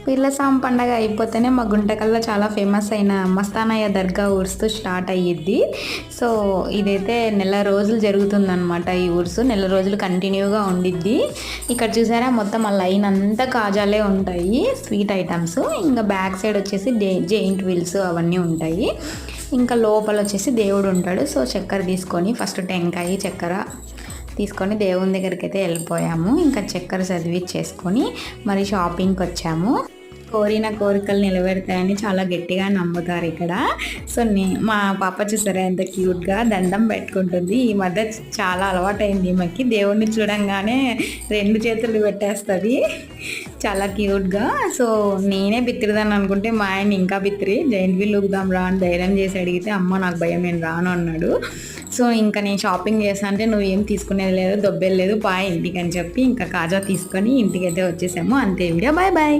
పీర్లసాం పండగ అయిపోతేనే మా గుంటకల్లా చాలా ఫేమస్ అయిన మస్తానయ్య దర్గా ఊర్స్తో స్టార్ట్ అయ్యిద్ది. సో ఇదైతే నెల రోజులు జరుగుతుందనమాట. ఈ ఊర్సు నెల రోజులు కంటిన్యూగా ఉండిద్ది. ఇక్కడ చూసారా మొత్తం ఆ లైన్ అంతా కాజాలే ఉంటాయి, స్వీట్ ఐటమ్స్. ఇంకా బ్యాక్ సైడ్ వచ్చేసి జెయింట్ వీల్స్ అవన్నీ ఉంటాయి. ఇంకా లోపల వచ్చేసి దేవుడు ఉంటాడు. సో చక్కెర తీసుకొని ఫస్ట్ టెంకాయ చక్కెర తీసుకొని దేవుని దగ్గరికి అయితే వెళ్ళిపోయాము. ఇంకా చక్కెర చదివిచ్చేసుకొని మరి షాపింగ్కి వచ్చాము. కోరిన కోరికలు నిలబెడతాయని చాలా గట్టిగా నమ్ముతారు ఇక్కడ. సో మా పాప చూసారా ఎంత క్యూట్గా దండం పెట్టుకుంటుంది. ఈ మధ్య చాలా అలవాటైంది ఈమెకి, దేవుణ్ణి చూడంగానే 2 చేతులు పెట్టేస్తుంది, చాలా క్యూట్గా. సో నేనే బిత్తిరిదాన్ని అనుకుంటే మా ఆయన ఇంకా బిత్తిరి, జైంట్ వీల్ ఊగుదాం రా అని ధైర్యం చేసి అడిగితే అమ్మ నాకు భయం, నేను రాను అన్నాడు. సో ఇంకా నేను షాపింగ్ చేస్తా అంటే నువ్వేం తీసుకునేది లేదు, దొబ్బేది లేదు, పా ఇంటికి అని చెప్పి ఇంకా కాజా తీసుకొని ఇంటికి అయితే వచ్చేసాము. అంతే వీడియో, బాయ్ బాయ్.